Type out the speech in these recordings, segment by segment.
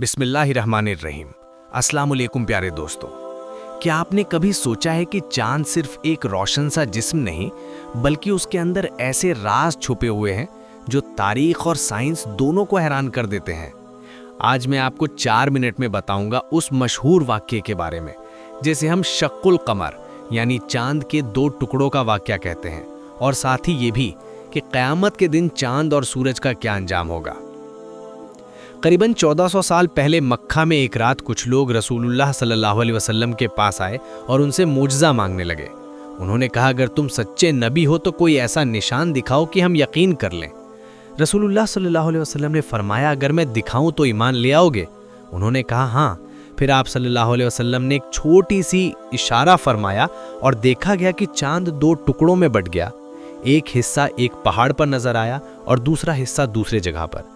बिस्मिल्लाहिर्रहमानिर्रहीम। अस्सलाम वालेकुम प्यारे दोस्तों। क्या आपने कभी सोचा है कि चांद सिर्फ एक रोशन सा जिस्म नहीं, बल्कि उसके अंदर ऐसे राज छुपे हुए हैं जो तारीख और साइंस दोनों को हैरान कर देते हैं। आज मैं आपको 4 मिनट में बताऊंगा उस मशहूर वाक्ये के बारे में जिसे हम शक्कुल कमर यानी चांद के 2 टुकड़ों का वाक्या कहते हैं, और साथ ही ये भी कि क़यामत के दिन चांद और सूरज का क्या अंजाम होगा। करीबन 1400 साल पहले मक्का में एक रात कुछ लोग रसूलुल्लाह सल्लल्लाहु अलैहि वसल्लम के पास आए और उनसे मुजज़ा मांगने लगे। उन्होंने कहा, अगर तुम सच्चे नबी हो तो कोई ऐसा निशान दिखाओ कि हम यकीन कर लें। रसूलुल्लाह सल्लल्लाहु अलैहि वसल्लम ने फरमाया, अगर मैं दिखाऊं तो ईमान ले आओगे? उन्होंने कहा, हाँ। फिर आप सल्लल्लाहु अलैहि वसल्लम ने एक छोटी सी इशारा फरमाया और देखा गया कि चांद 2 टुकड़ों में बट गया। एक हिस्सा एक पहाड़ पर नजर आया और दूसरा हिस्सा दूसरे जगह पर।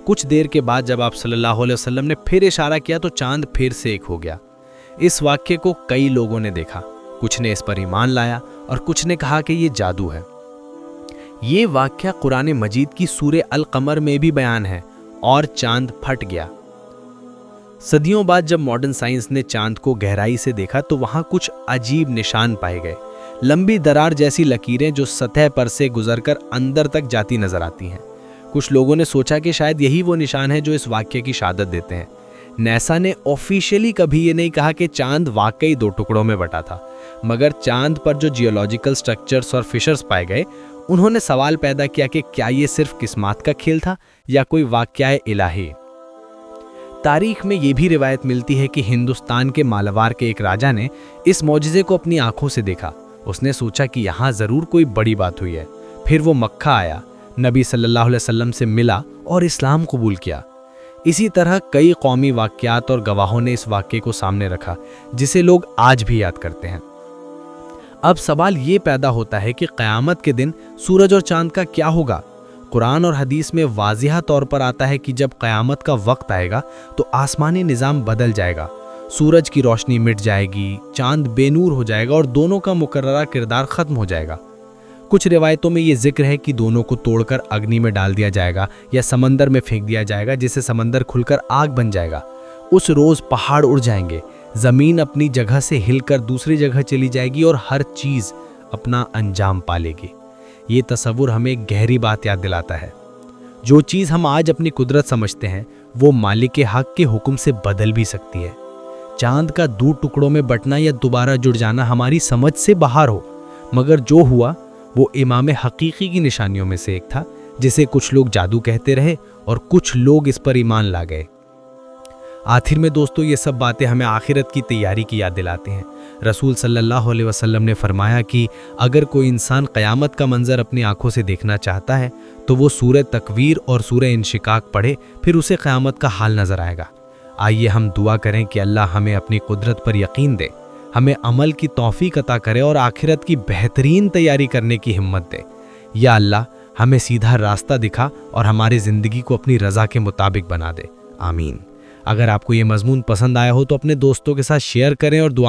कुछ देर के बाद जब आप सल्लल्लाहु अलैहि वसल्लम ने फिर इशारा किया तो चांद फिर से एक हो गया। इस वाक्य को कई लोगों ने देखा, कुछ ने इस पर ईमान लाया और कुछ ने कहा कि ये जादू है। ये वाक्य कुरान मजीद की सूरे अल कमर में भी बयान है और चांद फट गया। सदियों बाद जब मॉडर्न साइंस ने चांद को गहराई से देखा तो वहां कुछ अजीब निशान पाए गए। लंबी दरार जैसी लकीरें जो सतह पर से गुजरकर अंदर तक जाती नजर आती हैं। कुछ लोगों ने सोचा कि शायद यही वो निशान है जो इस वाक्य की शहादत देते हैं। नासा ने ऑफिशियली कभी ये नहीं कहा कि चांद वाकई 2 टुकड़ों में बटा था, मगर चांद पर जो जियोलॉजिकल स्ट्रक्चर्स और फिशर्स पाए गए, उन्होंने सवाल पैदा किया कि क्या ये सिर्फ किस्मत का खेल था या कोई वाक़या इलाही। तारीख में ये भी रिवायत मिलती है कि हिंदुस्तान के मालाबार के एक राजा ने इस मौजज़े को अपनी आंखों से देखा। उसने सोचा कि यहाँ ज़रूर कोई बड़ी बात हुई है। फिर वो मक्का आया, नबी सल्लल्लाहु अलैहि वसल्लम से मिला और इस्लाम कबूल किया। इसी तरह कई कौमी वाक़यात और गवाहों ने इस वाक़ये को सामने रखा, जिसे लोग आज भी याद करते हैं। अब सवाल ये पैदा होता है कि क़यामत के दिन सूरज और चांद का क्या होगा। कुरान और हदीस में वाज़िहा तौर पर आता है कि जब क़यामत का वक्त आएगा तो आसमानी निज़ाम बदल जाएगा। सूरज की रोशनी मिट जाएगी, चांद बेनूर हो जाएगा और दोनों का मुकर्ररा किरदार ख़त्म हो जाएगा। कुछ रिवायतों में ये जिक्र है कि दोनों को तोड़कर अग्नि में डाल दिया जाएगा या समंदर में फेंक दिया जाएगा, जिससे समंदर खुलकर आग बन जाएगा। उस रोज़ पहाड़ उड़ जाएंगे, ज़मीन अपनी जगह से हिलकर दूसरी जगह चली जाएगी और हर चीज़ अपना अंजाम पालेगी। ये तस्वुर हमें गहरी बात याद दिलाता है। जो चीज़ हम आज अपनी कुदरत समझते हैं वो मालिक हक के हुक्म से बदल भी सकती है। चांद का 2 टुकड़ों में बटना या दोबारा जुड़ जाना हमारी समझ से बाहर हो, मगर जो हुआ वो इमाम हकीकी की निशानियों में से एक था, जिसे कुछ लोग जादू कहते रहे और कुछ लोग इस पर ईमान ला गए। आखिर में दोस्तों, ये सब बातें हमें आखिरत की तैयारी की याद दिलाती हैं। रसूल सल्लल्लाहु अलैहि वसल्लम ने फरमाया कि अगर कोई इंसान क़यामत का मंजर अपनी आंखों से देखना चाहता है तो वो सूरह तकवीर और सूरह इंशिकाक पढ़े, फिर उसे क़यामत का हाल नज़र आएगा। आइए हम दुआ करें कि अल्लाह हमें अपनी कुदरत पर यकीन दे, हमें अमल की तौफीक अता करे और आखिरत की बेहतरीन तैयारी करने की हिम्मत दे। या अल्लाह हमें सीधा रास्ता दिखा और हमारी ज़िंदगी को अपनी रज़ा के मुताबिक बना दे। आमीन। अगर आपको ये मज़मून पसंद आया हो तो अपने दोस्तों के साथ शेयर करें और दुआ